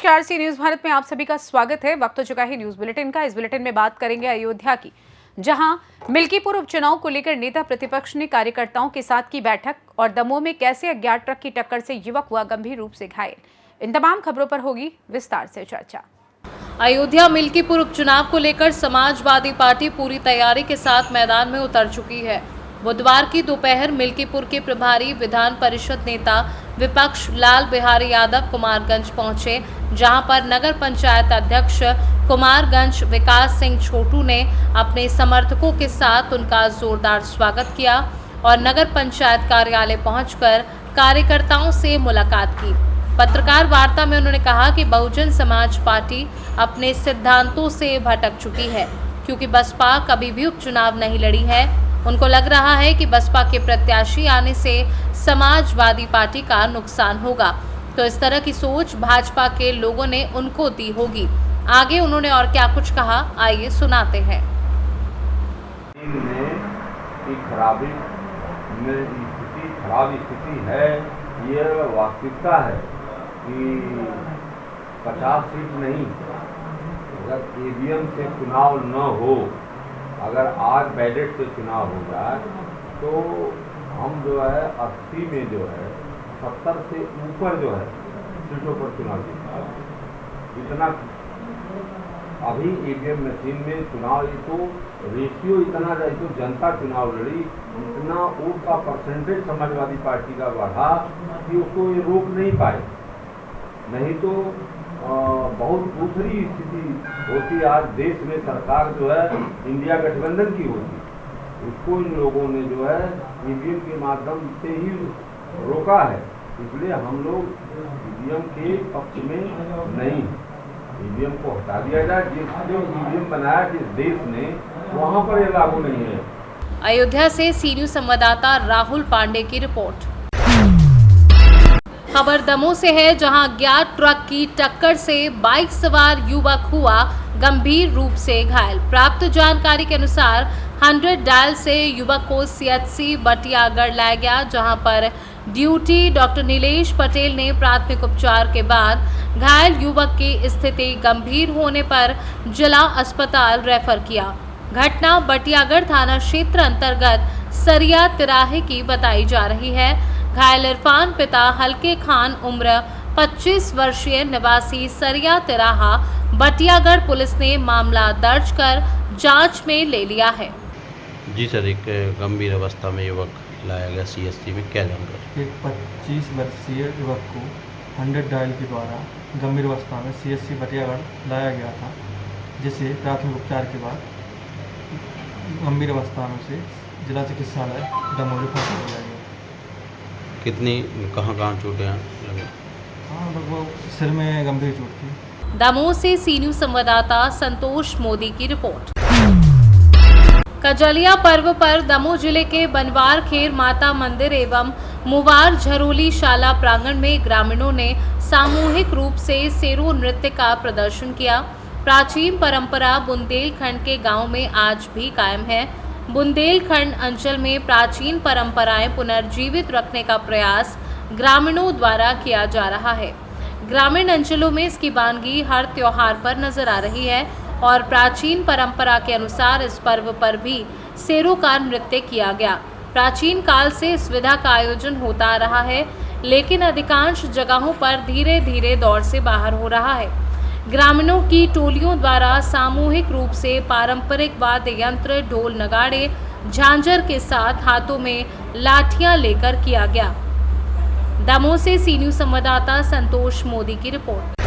नमस्कार, सी न्यूज भारत में आप सभी का स्वागत है। वक्त हो चुका है न्यूज बुलेटिन का। इस बुलेटिन में बात करेंगे अयोध्या की, जहां मिल्कीपुर उपचुनाव को लेकर नेता प्रतिपक्ष ने कार्यकर्ताओं के साथ की बैठक और दमोह में कैसे अज्ञात ट्रक की टक्कर से युवक हुआ गंभीर रूप से घायल। इन तमाम खबरों पर होगी विस्तार से चर्चा। अयोध्या मिल्कीपुर उपचुनाव को लेकर समाजवादी पार्टी पूरी तैयारी के साथ मैदान में उतर चुकी है। बुधवार की दोपहर मिल्कीपुर के प्रभारी विधान परिषद नेता विपक्ष लाल बिहारी यादव कुमारगंज पहुंचे, जहां पर नगर पंचायत अध्यक्ष कुमारगंज विकास सिंह छोटू ने अपने समर्थकों के साथ उनका जोरदार स्वागत किया और नगर पंचायत कार्यालय पहुंचकर कार्यकर्ताओं से मुलाकात की। पत्रकार वार्ता में उन्होंने कहा कि बहुजन समाज पार्टी अपने सिद्धांतों से भटक चुकी है, क्योंकि बसपा कभी भी उपचुनाव नहीं लड़ी है। उनको लग रहा है कि बसपा के प्रत्याशी आने से समाजवादी पार्टी का नुकसान होगा, तो इस तरह की सोच भाजपा के लोगों ने उनको दी होगी। आगे उन्होंने और क्या कुछ कहा, आइए सुनाते हैं। खराब स्थिति है, ये वास्तविकता है कि 50 सीट नहीं, अगर ईवीएम से चुनाव न हो, अगर आज बैलेट से चुनाव हो जाए तो हम जो है 80 में जो है 70 से ऊपर जो है सीटों पर चुनाव जीता। इतना अभी ईवीएम मशीन में चुनाव, ये तो रेशियो इतना जाए, तो जनता चुनाव लड़ी, इतना वोट का परसेंटेज समाजवादी पार्टी का बढ़ा कि उसको ये रोक नहीं पाए। नहीं तो बहुत दूसरी स्थिति होती। आज देश में सरकार जो है इंडिया गठबंधन की होती, उसको इन लोगों ने जो है ईवीएम के माध्यम से ही रोका है। इसलिए हम लोग ईवीएम के पक्ष में नहीं, ईवीएम को हटा दिया जाए। जिसने ईवीएम बनाया जिस देश ने, वहाँ पर ये लागू नहीं है। अयोध्या से सी न्यूज संवाददाता राहुल पांडे की रिपोर्ट। खबर दमोह से है, जहां अज्ञात ट्रक की टक्कर से बाइक सवार युवक हुआ गंभीर रूप से घायल। प्राप्त जानकारी के अनुसार 100 डायल से युवक को सीएचसी बटियागढ़ लाया गया, जहां पर ड्यूटी डॉक्टर नीलेश पटेल ने प्राथमिक उपचार के बाद घायल युवक की स्थिति गंभीर होने पर जिला अस्पताल रेफर किया। घटना बटियागढ़ थाना क्षेत्र अंतर्गत सरिया तिराहे की बताई जा रही है। घायल इरफान पिता हल्के खान उम्र 25 वर्षीय निवासी सरिया तिराहा बटियागढ़ पुलिस ने मामला दर्ज कर जांच में ले लिया है। जी सर, एक गंभीर अवस्था में युवक लाया गया सीएचसी में, क्या जानकारी? एक 25 वर्षीय युवक को 100 डायल के द्वारा गंभीर अवस्था में सीएचसी बटियागढ़ लाया गया था, जिसे प्राथमिक उपचार के बाद गंभीर अवस्था में से जिला चिकित्सालय दमोह रेफर किया गया। कितनी कहाँ चोटें लगी? हाँ, लगभग सिर में गंभीर चोट थी। दमोह से सी न्यूज संवाददाता संतोष मोदी की रिपोर्ट। कजलिया पर्व पर दमोह जिले के बनवार खेर माता मंदिर एवं मुवार झरोली शाला प्रांगण में ग्रामीणों ने सामूहिक रूप से सेरो नृत्य का प्रदर्शन किया। प्राचीन परंपरा बुंदेलखंड के गांव में आज भी कायम है। बुंदेलखंड अंचल में प्राचीन परंपराएं पुनर्जीवित रखने का प्रयास ग्रामीणों द्वारा किया जा रहा है। ग्रामीण अंचलों में इसकी वानगी हर त्योहार पर नजर आ रही है और प्राचीन परंपरा के अनुसार इस पर्व पर भी सेरो का नृत्य किया गया। प्राचीन काल से इस विधा का आयोजन होता आ रहा है, लेकिन अधिकांश जगहों पर धीरे धीरे दौर से बाहर हो रहा है। ग्रामीणों की टोलियों द्वारा सामूहिक रूप से पारंपरिक वाद्य यंत्र, ढोल, नगाड़े, झांझर के साथ हाथों में लाठियां लेकर किया गया। दमोह से सी न्यूज संवाददाता संतोष मोदी की रिपोर्ट।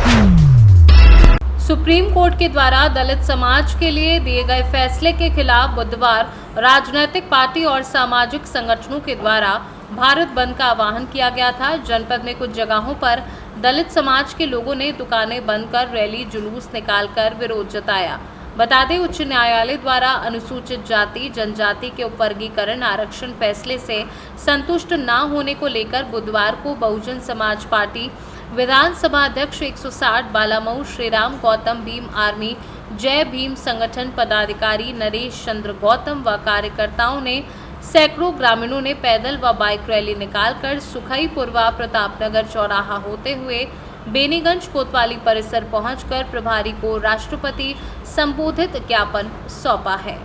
सुप्रीम कोर्ट के द्वारा दलित समाज के लिए दिए गए फैसले के खिलाफ बुधवार राजनीतिक पार्टी और सामाजिक संगठनों के द्वारा भारत बंद का आह्वान किया गया था। जनपद में कुछ जगहों पर दलित समाज के लोगों ने दुकानें बंद कर रैली जुलूस निकालकर विरोध जताया। बता दें, उच्च न्यायालय द्वारा अनुसूचित जाति जनजाति के उपवर्गीकरण आरक्षण फैसले से संतुष्ट न होने को लेकर बुधवार को बहुजन समाज पार्टी विधानसभा अध्यक्ष 160 बालामऊ श्रीराम गौतम भीम आर्मी जय भीम संगठन पदाधिकारी नरेश चंद्र गौतम व कार्यकर्ताओं ने सैकड़ों ग्रामीणों ने पैदल व बाइक रैली निकालकर सुखईपुर व प्रतापनगर चौराहा होते हुए बेनीगंज कोतवाली परिसर पहुंचकर प्रभारी को राष्ट्रपति संबोधित ज्ञापन सौंपा है।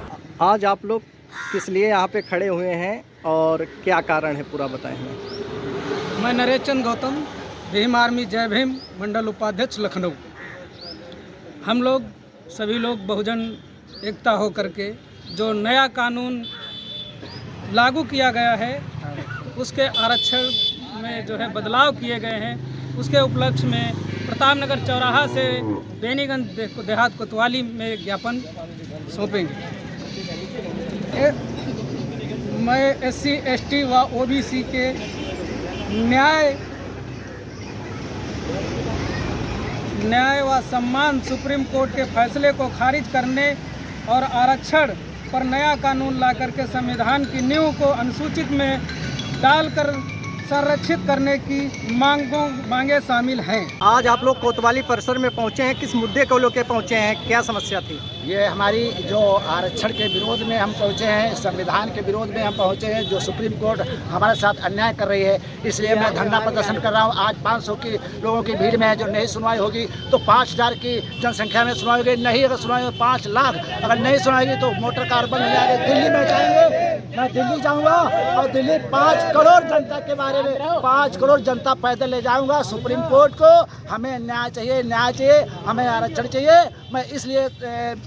आज आप लोग किस लिए यहाँ पे खड़े हुए हैं और क्या कारण है, पूरा बताएं हमें। मैं नरेश चंद गौतम, भीम आर्मी जय भीम मंडल उपाध्यक्ष लखनऊ। हम लोग सभी लोग बहुजन एकता हो करके जो नया कानून लागू किया गया है उसके आरक्षण में जो है बदलाव किए गए हैं, उसके उपलक्ष्य में प्रतापनगर चौराहा से बेनीगंज देहात कोतवाली में ज्ञापन सौंपेंगे। मैं SC ST व OBC के न्याय व सम्मान सुप्रीम कोर्ट के फैसले को खारिज करने और आरक्षण पर नया कानून लाकर के संविधान की नींव को अनुसूचित में डालकर संरक्षित करने की मांगे शामिल हैं। आज आप लोग कोतवाली परिसर में पहुंचे हैं, किस मुद्दे को लेकर पहुंचे हैं, क्या समस्या थी? ये हमारी जो आरक्षण के विरोध में हम पहुंचे हैं, संविधान के विरोध में हम पहुंचे हैं, जो सुप्रीम कोर्ट हमारे साथ अन्याय कर रही है, इसलिए मैं धरना प्रदर्शन कर रहा हूं। आज 500 की लोगों की भीड़ में है, जो नहीं सुनवाई होगी तो 5000 की जनसंख्या में सुनवाई होगी, नहीं अगर सुनवाई हो 5 लाख, अगर नहीं सुनवाई होगी तो मोटर कार बंद हो जाएगी। दिल्ली में जाएंगे, मैं दिल्ली जाऊँगा और दिल्ली 5 करोड़ जनता के बारे में 5 करोड़ जनता पैदल ले जाऊँगा सुप्रीम कोर्ट को। हमें न्याय चाहिए, न्याय चाहिए, हमें आरक्षण चाहिए। मैं इसलिए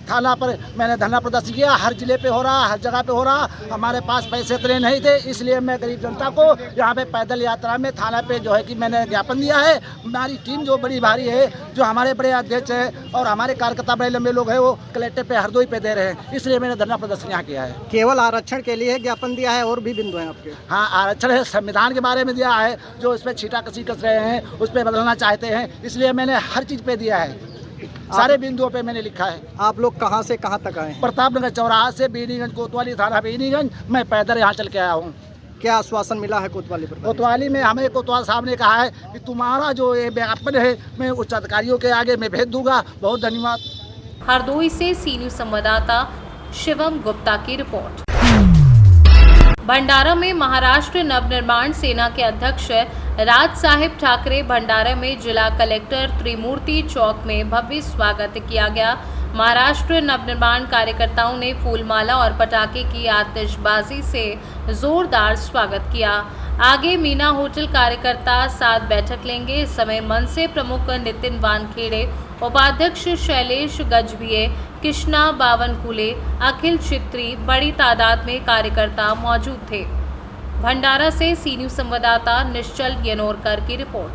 थाना पर मैंने धरना प्रदर्शन किया। हर जिले पे हो रहा, हर जगह पे हो रहा। हमारे पास पैसे इतने नहीं थे, इसलिए मैं गरीब जनता को यहाँ पे पैदल यात्रा में थाना पे जो है कि मैंने ज्ञापन दिया है। हमारी टीम जो बड़ी भारी है, जो हमारे बड़े अध्यक्ष हैं और हमारे कार्यकर्ता बड़े लंबे लोग हैं, वो कलेक्टर पे हरदोई पे दे रहे हैं, इसलिए मैंने धरना प्रदर्शन यहाँ किया है। केवल आरक्षण के लिए ज्ञापन दिया है और भी बिंदु हैं आपके? हाँ, आरक्षण है, संविधान के बारे में दिया है, जो इस पर छींटाकशी कस रहे हैं, उस पर बदलना चाहते हैं, इसलिए मैंने हर चीज़ पे दिया है, सारे बिंदुओं पे मैंने लिखा है। आप लोग कहाँ से कहाँ तक आए हैं? प्रतापनगर चौराहा से बेनीगंज कोतवाली थाना बेनीगंज, मैं पैदल यहाँ चल के आया हूँ। क्या आश्वासन मिला है कोतवाली पर? कोतवाली में हमें कोतवाल साहब ने कहा है कि तुम्हारा जो ये ज्ञापन है मैं उच्च अधिकारियों के आगे मैं भेज दूंगा। बहुत धन्यवाद। हरदोई से सी न्यूज़ संवाददाता शिवम गुप्ता की रिपोर्ट। भंडारा में महाराष्ट्र नवनिर्माण सेना के अध्यक्ष राज साहेब ठाकरे भंडारा में जिला कलेक्टर त्रिमूर्ति चौक में भव्य स्वागत किया गया। महाराष्ट्र नवनिर्माण कार्यकर्ताओं ने फूलमाला और पटाखे की आतिशबाजी से जोरदार स्वागत किया। आगे मीना होटल कार्यकर्ता साथ बैठक लेंगे। इस समय मनसे प्रमुख नितिन वानखेड़े, उपाध्यक्ष शैलेश गजभिये, कृष्णा बावनकुले, अखिल चित्री बड़ी तादाद में कार्यकर्ता मौजूद थे। भंडारा से सी न्यूज़ संवाददाता निश्चल यनोरकर की रिपोर्ट।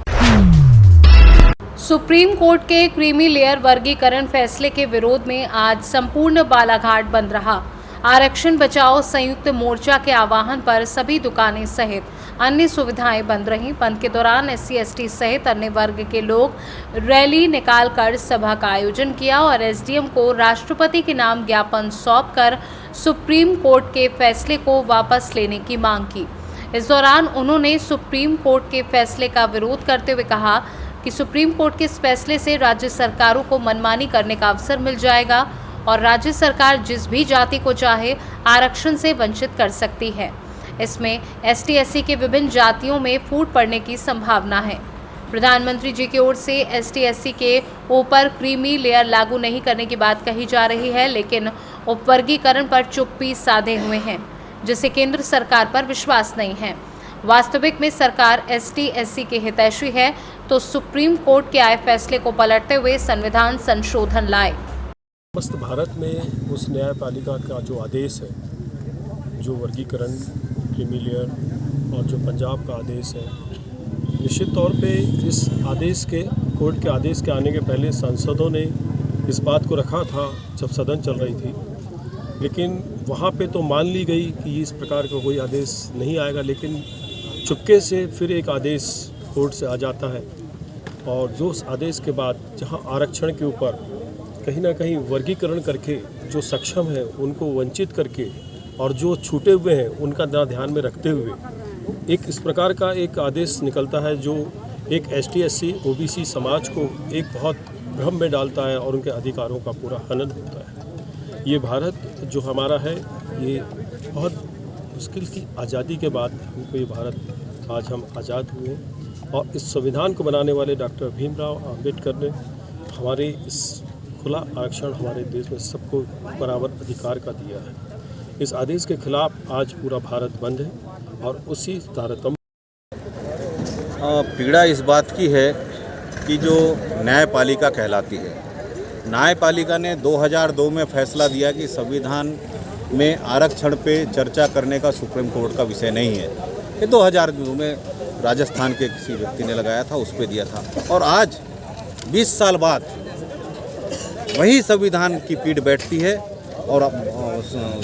सुप्रीम कोर्ट के क्रीमी लेयर वर्गीकरण फैसले के विरोध में आज संपूर्ण बालाघाट बंद रहा। आरक्षण बचाओ संयुक्त मोर्चा के आह्वान पर सभी दुकानें सहित अन्य सुविधाएं बंद रहीं। बंद के दौरान SC ST सहित अन्य वर्ग के लोग रैली निकालकर सभा का आयोजन किया और SDM को राष्ट्रपति के नाम ज्ञापन सौंपकर सुप्रीम कोर्ट के फैसले को वापस लेने की मांग की। इस दौरान उन्होंने सुप्रीम कोर्ट के फैसले का विरोध करते हुए कहा कि सुप्रीम कोर्ट के इस फैसले से राज्य सरकारों को मनमानी करने का अवसर मिल जाएगा और राज्य सरकार जिस भी जाति को चाहे आरक्षण से वंचित कर सकती है। इसमें ST SC के विभिन्न जातियों में फूट पड़ने की संभावना है। प्रधानमंत्री जी की ओर से ST SC के ऊपर क्रीमी लेयर लागू नहीं करने की बात कही जा रही है, लेकिन उपवर्गीकरण पर चुप्पी साधे हुए हैं, जिसे केंद्र सरकार पर विश्वास नहीं है। वास्तविक में सरकार ST SC के हितैषी है तो सुप्रीम कोर्ट के आए फैसले को पलटते हुए संविधान संशोधन लाए। समस्त भारत में उस न्यायपालिका का जो आदेश है, जो वर्गीकरण क्रीमी लेयर और जो पंजाब का आदेश है, निश्चित तौर पे इस आदेश के कोर्ट के आदेश के आने के पहले सांसदों ने इस बात को रखा था जब सदन चल रही थी, लेकिन वहाँ पे तो मान ली गई कि इस प्रकार का कोई आदेश नहीं आएगा, लेकिन चुपके से फिर एक आदेश कोर्ट से आ जाता है और जो उस आदेश के बाद जहाँ आरक्षण के ऊपर कहीं ना कहीं वर्गीकरण करके जो सक्षम है उनको वंचित करके और जो छूटे हुए हैं उनका ध्यान में रखते हुए एक इस प्रकार का एक आदेश निकलता है जो एक ST SC OBC समाज को एक बहुत भ्रम में डालता है और उनके अधिकारों का पूरा हनन होता है। ये भारत जो हमारा है, ये बहुत मुश्किल की आज़ादी के बाद हमको ये भारत आज हम आज़ाद हुए। और इस संविधान को बनाने वाले डॉक्टर भीमराव अंबेडकर ने हमारे इस खुला आरक्षण हमारे देश में सबको बराबर अधिकार का दिया है। इस आदेश के खिलाफ आज पूरा भारत बंद है और उसी तारतम्य पीड़ा इस बात की है कि जो न्यायपालिका कहलाती है, न्यायपालिका ने 2002 में फैसला दिया कि संविधान में आरक्षण पे चर्चा करने का सुप्रीम कोर्ट का विषय नहीं है। ये 2002 में राजस्थान के किसी व्यक्ति ने लगाया था, उस पर दिया था। और आज 20 साल बाद वही संविधान की पीठ बैठती है और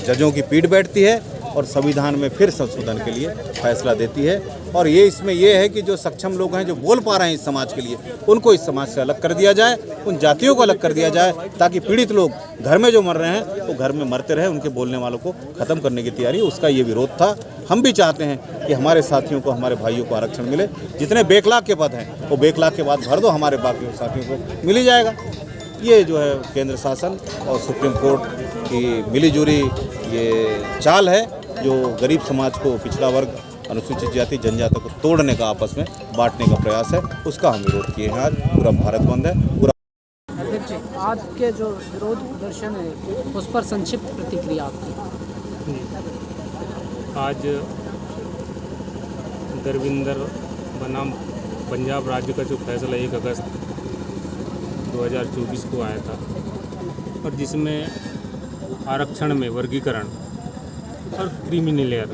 जजों की पीठ बैठती है और संविधान में फिर संशोधन के लिए फैसला देती है। और ये इसमें ये है कि जो सक्षम लोग हैं, जो बोल पा रहे हैं इस समाज के लिए, उनको इस समाज से अलग कर दिया जाए, उन जातियों को अलग कर दिया जाए, ताकि पीड़ित लोग घर में जो मर रहे हैं वो घर में मरते रहे। उनके बोलने वालों को ख़त्म करने की तैयारी, उसका ये विरोध था। हम भी चाहते हैं कि हमारे साथियों को, हमारे भाइयों को आरक्षण मिले। जितने बेकलाग के पद हैं वो बेकलाग के बाद भर दो, हमारे बाकी साथियों को मिल ही जाएगा। ये जो है केंद्र शासन और सुप्रीम कोर्ट की मिलीजुली ये चाल है, जो गरीब समाज को, पिछड़ा वर्ग, अनुसूचित जाति, जनजाति को तोड़ने का, आपस में बांटने का प्रयास है। उसका हम विरोध किए हैं। आज पूरा भारत बंद है। पूरा अध्यक्ष जी, आज के जो विरोध प्रदर्शन है उस पर संक्षिप्त प्रतिक्रिया आपकी। आज दरविंदर बनाम पंजाब राज्य का जो फैसला 1 अगस्त 2024 को आया था और जिसमें आरक्षण में वर्गीकरण और क्रीमी लेयर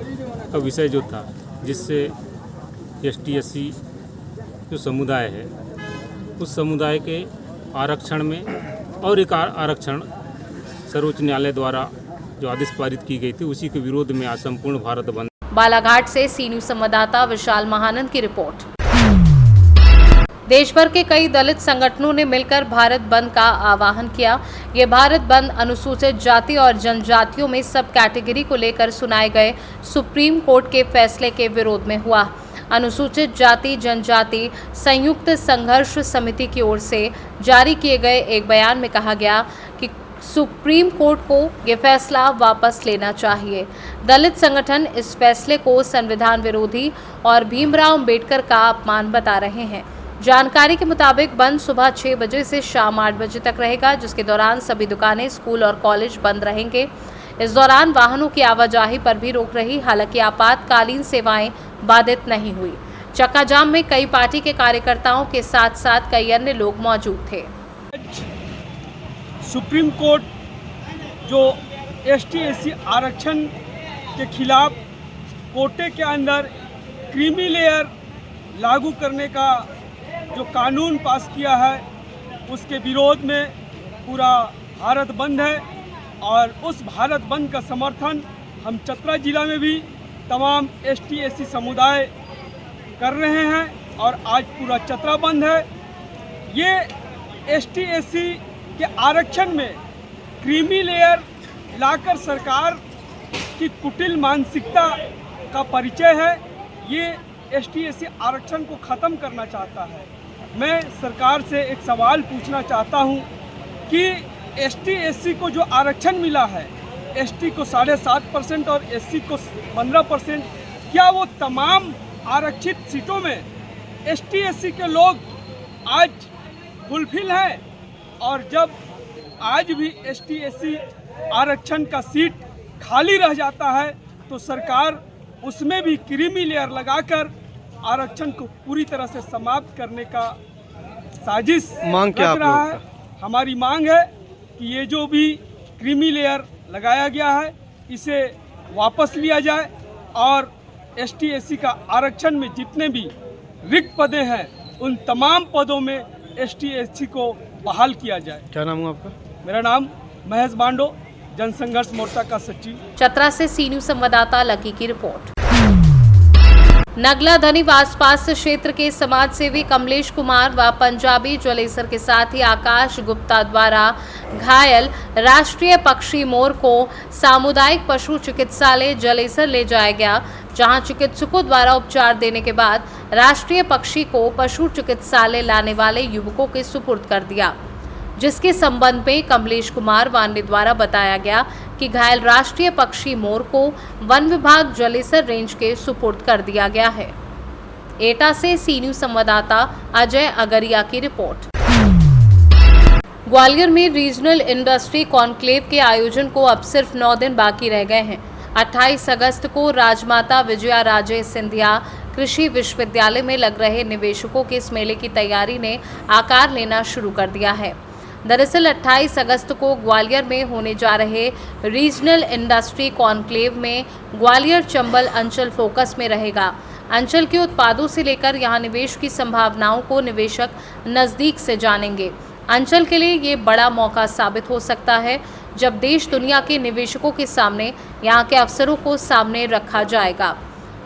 का विषय जो था, जिससे ST/SC जो समुदाय है उस समुदाय के आरक्षण में और एक आरक्षण सर्वोच्च न्यायालय द्वारा जो आदेश पारित की गई थी, उसी के विरोध में आज संपूर्ण भारत बंद। बालाघाट से सी न्यूज़ संवाददाता विशाल महानंद की रिपोर्ट। देश भर के कई दलित संगठनों ने मिलकर भारत बंद का आह्वान किया। ये भारत बंद अनुसूचित जाति और जनजातियों में सब कैटेगरी को लेकर सुनाए गए सुप्रीम कोर्ट के फैसले के विरोध में हुआ। अनुसूचित जाति जनजाति संयुक्त संघर्ष समिति की ओर से जारी किए गए एक बयान में कहा गया कि सुप्रीम कोर्ट को ये फैसला वापस लेना चाहिए। दलित संगठन इस फैसले को संविधान विरोधी और भीमराव अंबेडकर का अपमान बता रहे हैं। जानकारी के मुताबिक बंद सुबह 6 बजे से शाम 8 बजे तक रहेगा, जिसके दौरान सभी दुकानें, स्कूल और कॉलेज बंद रहेंगे। इस दौरान वाहनों की आवाजाही पर भी रोक रही, हालांकि आपातकालीन सेवाएं बाधित नहीं हुई। चक्का जाम में कई पार्टी के कार्यकर्ताओं के साथ साथ कई अन्य लोग मौजूद थे। सुप्रीम कोर्ट जो ST/SC आरक्षण के खिलाफ कोटे के अंदर क्रीमी लेयर लागू करने का जो कानून पास किया है, उसके विरोध में पूरा भारत बंद है। और उस भारत बंद का समर्थन हम चतरा जिला में भी तमाम ST/SC समुदाय कर रहे हैं और आज पूरा चतरा बंद है। ये ST/SC के आरक्षण में क्रीमी लेयर लाकर सरकार की कुटिल मानसिकता का परिचय है। ये ST/SC आरक्षण को ख़त्म करना चाहता है। मैं सरकार से एक सवाल पूछना चाहता हूं कि ST/SC को जो आरक्षण मिला है, ST को 7.5% और SC को 15%, क्या वो तमाम आरक्षित सीटों में ST/SC के लोग आज फुलफिल हैं? और जब आज भी ST/SC आरक्षण का सीट खाली रह जाता है तो सरकार उसमें भी क्रीमी लेयर लगाकर आरक्षण को पूरी तरह से समाप्त करने का साजिश मांग क्या रख रहा है। हमारी मांग है कि ये जो भी क्रीमी लेयर लगाया गया है, इसे वापस लिया जाए और ST/SC का आरक्षण में जितने भी रिक्त पदें हैं, उन तमाम पदों में ST/SC को बहाल किया जाए। क्या नाम है आपका? मेरा नाम महेश बांडो, जनसंघर्ष मोर्चा का सचिव। चतरा से सी न्यूज़ संवाददाता लकी की रिपोर्ट। नगला धनी व आसपास क्षेत्र के समाज सेवी कमलेश कुमार व पंजाबी ज्वेलेसर के साथ ही आकाश गुप्ता द्वारा घायल राष्ट्रीय पक्षी मोर को सामुदायिक पशु चिकित्सालय ज्वेलेसर ले जाया गया, जहां चिकित्सकों द्वारा उपचार देने के बाद राष्ट्रीय पक्षी को पशु चिकित्सालय लाने वाले युवकों के सुपुर्द कर दिया, जिसके संबंध में कमलेश कुमार व अन्य द्वारा बताया गया कि घायल राष्ट्रीय पक्षी मोर को वन विभाग ज्वेलेसर रेंज के सुपुर्द कर दिया गया है। एटा से सी न्यूज संवाददाता अजय अगरिया की रिपोर्ट। ग्वालियर में रीजनल इंडस्ट्री कॉन्क्लेव के आयोजन को अब सिर्फ 9 दिन बाकी रह गए हैं। 28 अगस्त को राजमाता विजया राजे सिंधिया कृषि विश्वविद्यालय में लग रहे निवेशकों के इस मेले की तैयारी ने आकार लेना शुरू कर दिया है। दरअसल 28 अगस्त को ग्वालियर में होने जा रहे रीजनल इंडस्ट्री कॉन्क्लेव में ग्वालियर चंबल अंचल फोकस में रहेगा। अंचल के उत्पादों से लेकर यहां निवेश की संभावनाओं को निवेशक नज़दीक से जानेंगे। अंचल के लिए ये बड़ा मौका साबित हो सकता है जब देश दुनिया के निवेशकों के सामने यहाँ के अवसरों को सामने रखा जाएगा।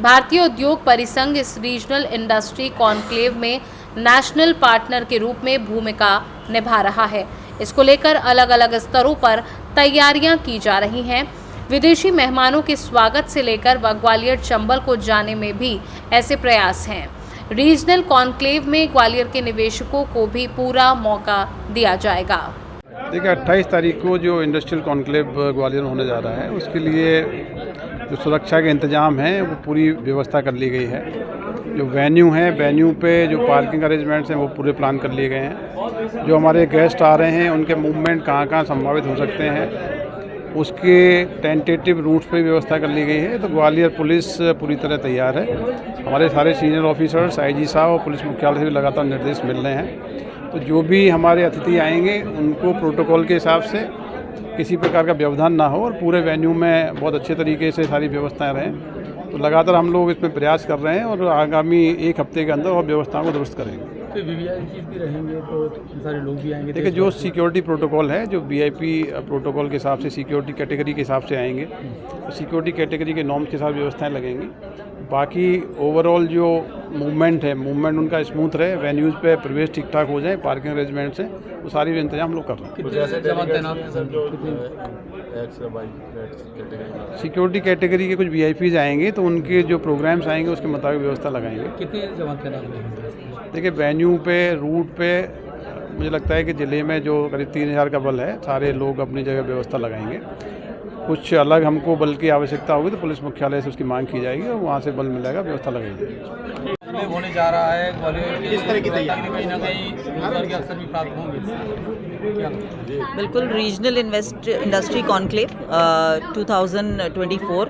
भारतीय उद्योग परिसंघ इस रीजनल इंडस्ट्री कॉन्क्लेव में नेशनल पार्टनर के रूप में भूमिका निभा रहा है। इसको लेकर अलग अलग स्तरों पर तैयारियां की जा रही हैं। विदेशी मेहमानों के स्वागत से लेकर ग्वालियर चंबल को जाने में भी ऐसे प्रयास हैं। रीजनल कॉन्क्लेव में ग्वालियर के निवेशकों को भी पूरा मौका दिया जाएगा। देखिए 28 तारीख को जो इंडस्ट्रियल कॉन्क्लेव ग्वालियर में होने जा रहा है उसके लिए जो सुरक्षा के इंतजाम हैं वो पूरी व्यवस्था कर ली गई है। जो वेन्यू है, वेन्यू पे जो पार्किंग अरेंजमेंट्स हैं वो पूरे प्लान कर लिए गए हैं। जो हमारे गेस्ट आ रहे हैं उनके मूवमेंट कहाँ कहाँ संभावित हो सकते हैं उसके टेंटेटिव रूट्स पे व्यवस्था कर ली गई है। तो ग्वालियर पुलिस पूरी तरह तैयार है। हमारे सारे सीनियर ऑफिसर्स, आईजी साहब और पुलिस मुख्यालय से भी लगातार निर्देश मिल रहे हैं। तो जो भी हमारे अतिथि आएंगे उनको प्रोटोकॉल के हिसाब से किसी प्रकार का व्यवधान ना हो और पूरे वेन्यू में बहुत अच्छे तरीके से सारी व्यवस्थाएं रहें। तो लगातार हम लोग इसमें प्रयास कर रहे हैं और आगामी 1 हफ्ते के अंदर और व्यवस्थाओं को दुरुस्त करेंगे। तो वीवीआईपी भी रहेंगे तो सारे लोग भी आएंगे। देखिए जो सिक्योरिटी प्रोटोकॉल है, जो वीआईपी प्रोटोकॉल के हिसाब से सिक्योरिटी कैटेगरी के हिसाब से आएंगे तो सिक्योरिटी कैटेगरी के नॉर्म्स के साथ व्यवस्थाएं लगेंगी। बाकी ओवरऑल जो मूवमेंट है, मूवमेंट उनका स्मूथ रहे, वेन्यूज़ पे प्रवेश ठीक ठाक हो जाए, पार्किंग अरेंजमेंट से वो सारी इंतजाम हम लोग कर रहे हैं। सिक्योरिटी कैटेगरी के कुछ वीआईपीज आएंगे तो उनके जो प्रोग्राम्स आएंगे उसके मुताबिक व्यवस्था लगाएंगे। कितने जमात तैनात? देखिए वेन्यू पे, रूट पे मुझे लगता है कि ज़िले में जो करीब 3000 का बल है, सारे लोग अपनी जगह व्यवस्था लगाएंगे। कुछ अलग हमको बल की आवश्यकता होगी तो पुलिस मुख्यालय से उसकी मांग की जाएगी और वहाँ से बल मिलेगा, व्यवस्था लगाई जाएगी। होने जा रहा है ग्वालियर किस तरह की तैयारी कहीं ना कहीं रोजगार के अवसर भी प्राप्त होंगे। बिल्कुल, रीजनल इंडस्ट्री कॉन्क्लेव 2024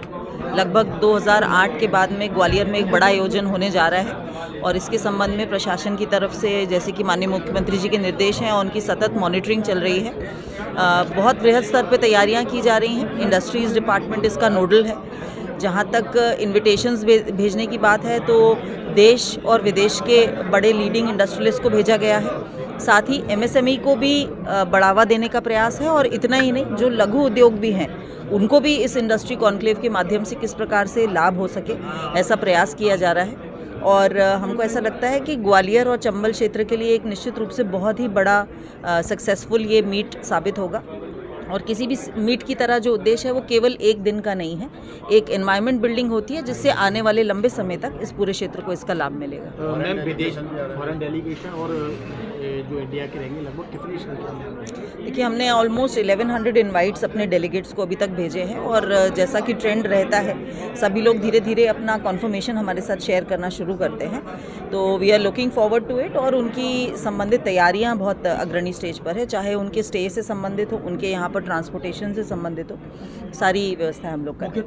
लगभग 2008 के बाद में ग्वालियर में एक बड़ा आयोजन होने जा रहा है और इसके संबंध में प्रशासन की तरफ से जैसे कि माननीय मुख्यमंत्री जी के निर्देश हैं और उनकी सतत मॉनिटरिंग चल रही है। बहुत बृहद स्तर पे तैयारियां की जा रही हैं। इंडस्ट्रीज़ डिपार्टमेंट इसका नोडल है। जहां तक इनविटेशंस भेजने की बात है तो देश और विदेश के बड़े लीडिंग इंडस्ट्रियलिस्ट को भेजा गया है। साथ ही एमएसएमई को भी बढ़ावा देने का प्रयास है और इतना ही नहीं, जो लघु उद्योग भी हैं उनको भी इस इंडस्ट्री कॉन्क्लेव के माध्यम से किस प्रकार से लाभ हो सके ऐसा प्रयास किया जा रहा है। और हमको ऐसा लगता है कि ग्वालियर और चंबल क्षेत्र के लिए एक निश्चित रूप से बहुत ही बड़ा सक्सेसफुल ये मीट साबित होगा। और किसी भी मीट की तरह जो उद्देश्य है वो केवल एक दिन का नहीं है, एक एनवायरनमेंट बिल्डिंग होती है जिससे आने वाले लंबे समय तक इस पूरे क्षेत्र को इसका लाभ मिलेगा। मैम विदेश फॉरेन डेलीगेशन और जो इंडिया के रहेंगे लगभग कितनी संख्या में? देखिए हमने ऑलमोस्ट 1100 इनवाइट्स अपने डेलीगेट्स को अभी तक भेजे हैं और जैसा कि ट्रेंड रहता है सभी लोग धीरे धीरे अपना कॉन्फर्मेशन हमारे साथ शेयर करना शुरू करते हैं। तो we are looking forward to it और उनकी संबंधित तैयारियां बहुत अग्रणी स्टेज पर है, चाहे उनके स्टे से संबंधित हो, उनके यहाँ पर ट्रांसपोर्टेशन से संबंधित हो, सारी व्यवस्था हम लोग करें।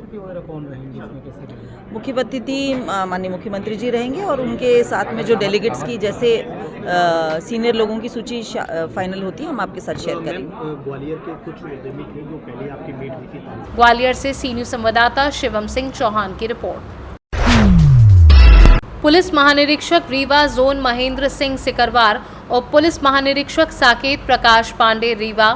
मुख्य अतिथि माननीय मुख्यमंत्री जी रहेंगे और उनके साथ में जो डेलीगेट्स की जैसे सीनियर लोगों की सूची फाइनल होती है हम आपके साथ शेयर करेंगे। ग्वालियर के कुछ उद्यमी थे जो पहले आपकी मीट हुई थी। ग्वालियर से सी न्यूज संवाददाता शिवम सिंह चौहान की रिपोर्ट। पुलिस महानिरीक्षक रीवा जोन महेंद्र सिंह सिकरवार और पुलिस महानिरीक्षक साकेत प्रकाश पांडे रीवा,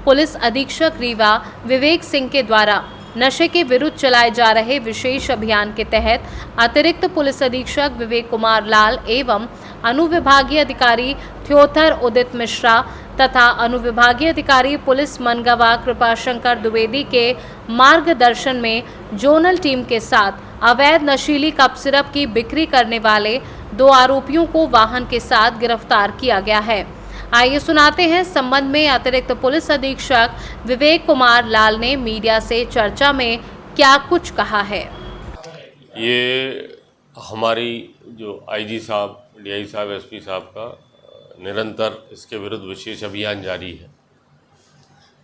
पुलिस अधीक्षक रीवा विवेक सिंह के द्वारा नशे के विरुद्ध चलाए जा रहे विशेष अभियान के तहत अतिरिक्त पुलिस अधीक्षक विवेक कुमार लाल एवं अनुविभागीय अधिकारी थ्योथर उदित मिश्रा तथा अनुविभागीय अधिकारी पुलिस मनगवा कृपाशंकर द्विवेदी के मार्गदर्शन में जोनल टीम के साथ अवैध नशीली कप सिरप की बिक्री करने वाले 2 आरोपियों को वाहन के साथ गिरफ्तार किया गया है। आइए सुनाते हैं संबंध में अतिरिक्त पुलिस अधीक्षक विवेक कुमार लाल ने मीडिया से चर्चा में क्या कुछ कहा है। ये हमारी जो आईजी साहब, डीआई साहब, एसपी साहब का निरंतर इसके विरुद्ध विशेष अभियान जारी है।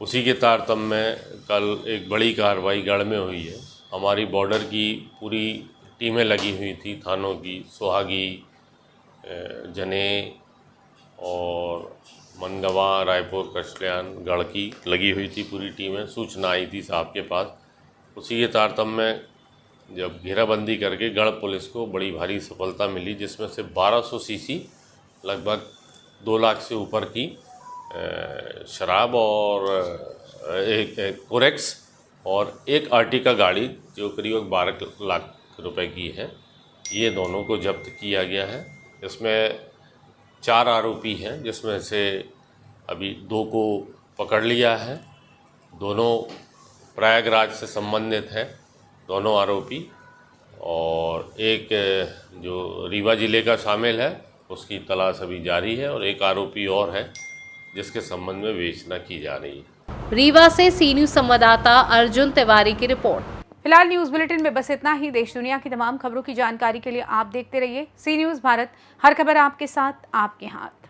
उसी के तारतम्य में कल एक बड़ी कार्रवाई गढ़ में हुई है। हमारी बॉर्डर की पूरी टीमें लगी हुई थी, थानों की, सोहागी, जने और मनगवा, रायपुर, कचलियान, गढ़ की लगी हुई थी पूरी टीमें। सूचना आई थी साहब के पास। उसी के तारतम्य में जब घेराबंदी करके गढ़ पुलिस को बड़ी भारी सफलता मिली, जिसमें से 1200 सीसी लगभग 2 लाख से ऊपर की शराब और एक कोरेक्स और एक आर्टिका गाड़ी जो करीब 12 लाख रुपए की है, ये दोनों को जब्त किया गया है। इसमें 4 आरोपी हैं, जिसमें से अभी 2 को पकड़ लिया है। दोनों प्रयागराज से संबंधित हैं, दोनों आरोपी, और एक जो रीवा ज़िले का शामिल है उसकी तलाश अभी जारी है, और एक आरोपी और है जिसके संबंध में विवेचना की जा रही है। रीवा से सी न्यूज़ संवाददाता अर्जुन तिवारी की रिपोर्ट। फिलहाल न्यूज बुलेटिन में बस इतना ही। देश दुनिया की तमाम खबरों की जानकारी के लिए आप देखते रहिए सी न्यूज़ भारत। हर खबर आपके साथ, आपके हाथ।